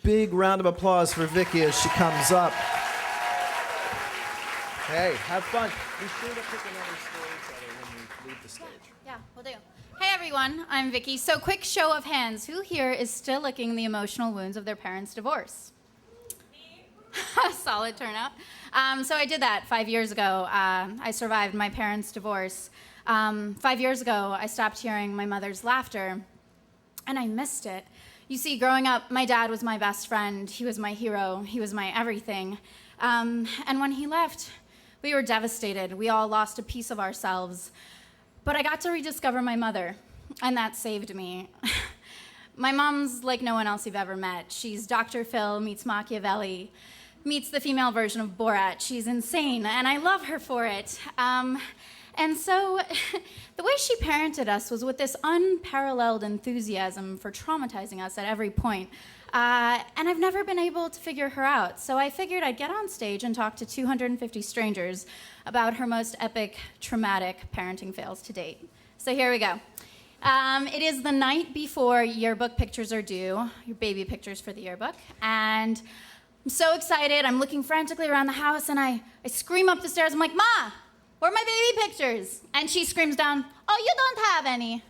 Big round of applause for Vicki as she comes up. Hey, have fun. Be sure to pick another storyteller when we leave the stage. Yeah, we'll do. Hey everyone, I'm Vicki. So quick show of hands, who here is still licking the emotional wounds of their parents' divorce? Me. Solid turnout. So I did that 5 years ago. I survived my parents' divorce. 5 years ago, I stopped hearing my mother's laughter, and I missed it. You see, growing up, my dad was my best friend. He was my hero. He was my everything. And when he left, we were devastated. We all lost a piece of ourselves. But I got to rediscover my mother, and that saved me. My mom's like no one else you've ever met. She's Dr. Phil meets Machiavelli, meets the female version of Borat. She's insane, and I love her for it. And so the way she parented us was with this unparalleled enthusiasm for traumatizing us at every point. And I've never been able to figure her out. So I figured I'd get on stage and talk to 250 strangers about her most epic, traumatic parenting fails to date. So here we go. It is the night before yearbook pictures are due, your baby pictures for the yearbook. And I'm so excited. I'm looking frantically around the house, and I scream up the stairs. I'm like, Ma! Where are my baby pictures? And she screams down, oh, you don't have any.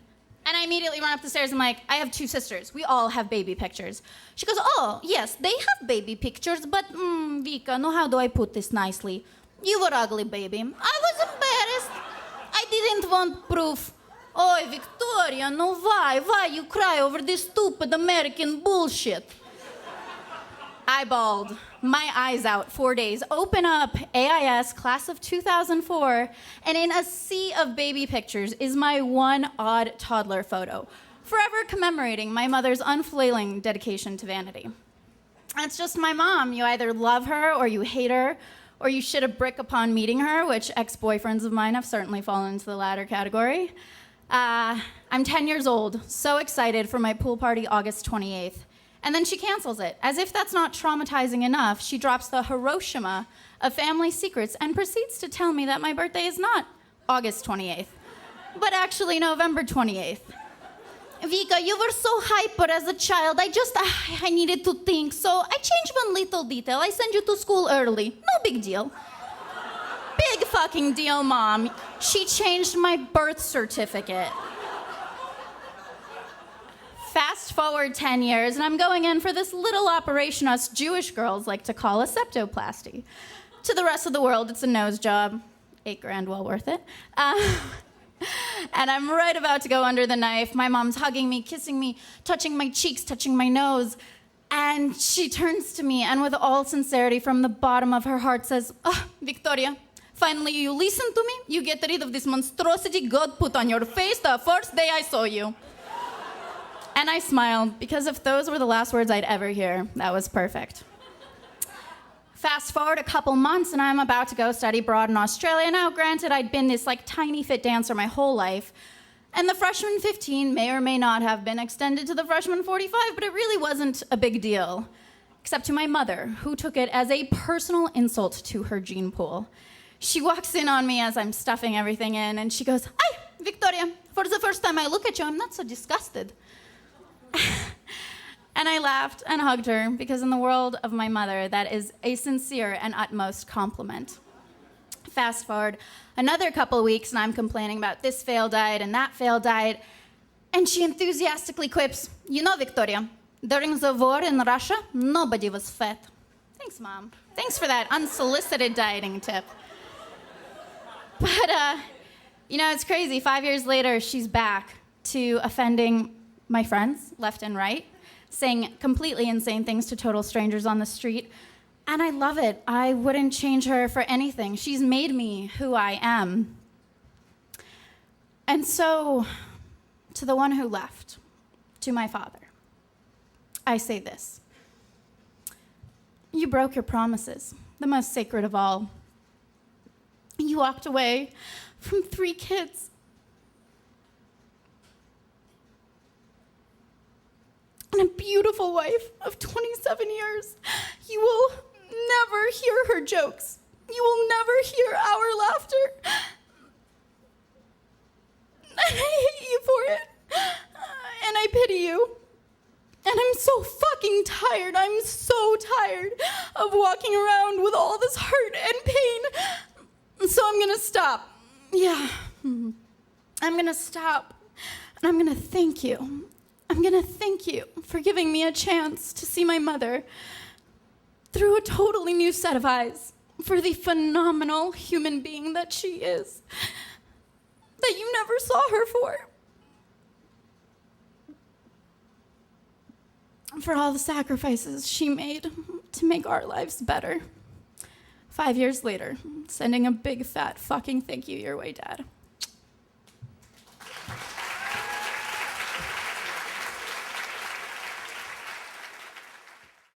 And I immediately run up the stairs and I'm like, I have 2 sisters. We all have baby pictures. She goes, oh, yes, they have baby pictures, but Vika, no, how do I put this nicely? You were ugly, baby. I was embarrassed. I didn't want proof. Oh, Victoria, no, why you cry over this stupid American bullshit? I bawled, my eyes out, 4 days. Open up AIS, class of 2004, and in a sea of baby pictures is my one odd toddler photo, forever commemorating my mother's unflailing dedication to vanity. It's just my mom. You either love her or you hate her, or you shit a brick upon meeting her, which ex-boyfriends of mine have certainly fallen into the latter category. I'm 10 years old, so excited for my pool party August 28th. And then she cancels it. As if that's not traumatizing enough, she drops the Hiroshima of family secrets and proceeds to tell me that my birthday is not August 28th, but actually November 28th. Vika, you were so hyper as a child. I needed to think, so I changed one little detail. I sent you to school early. No big deal. Big fucking deal, Mom. She changed my birth certificate. Fast forward 10 years, and I'm going in for this little operation us Jewish girls like to call a septoplasty. To the rest of the world, it's a nose job. $8,000, well worth it. And I'm right about to go under the knife. My mom's hugging me, kissing me, touching my cheeks, touching my nose. And she turns to me and with all sincerity from the bottom of her heart says, oh, Victoria, finally you listen to me? You get rid of this monstrosity God put on your face the first day I saw you. And I smiled, because if those were the last words I'd ever hear, that was perfect. Fast forward a couple months, and I'm about to go study abroad in Australia. Now, granted, I'd been this tiny fit dancer my whole life, and the freshman 15 may or may not have been extended to the freshman 45, but it really wasn't a big deal, except to my mother, who took it as a personal insult to her gene pool. She walks in on me as I'm stuffing everything in, and she goes, "Hi, Victoria, for the first time I look at you, I'm not so disgusted." And I laughed and hugged her, because in the world of my mother, that is a sincere and utmost compliment. Fast forward another couple of weeks, and I'm complaining about this failed diet and that failed diet, and she enthusiastically quips, you know, Victoria, during the war in Russia, nobody was fat. Thanks, Mom. Thanks for that unsolicited dieting tip. But, it's crazy. 5 years later, she's back to offending my friends, left and right, saying completely insane things to total strangers on the street. And I love it. I wouldn't change her for anything. She's made me who I am. And so, to the one who left, to my father, I say this. You broke your promises, the most sacred of all. You walked away from 3 kids. And a beautiful wife of 27 years. You will never hear her jokes. You will never hear our laughter. And I hate you for it. And I pity you. And I'm so fucking tired. I'm so tired of walking around with all this hurt and pain. So I'm gonna stop. Yeah. I'm gonna stop. And I'm gonna thank you. I'm gonna thank you for giving me a chance to see my mother through a totally new set of eyes, for the phenomenal human being that she is, that you never saw her for all the sacrifices she made to make our lives better. 5 years later, sending a big fat fucking thank you your way, Dad.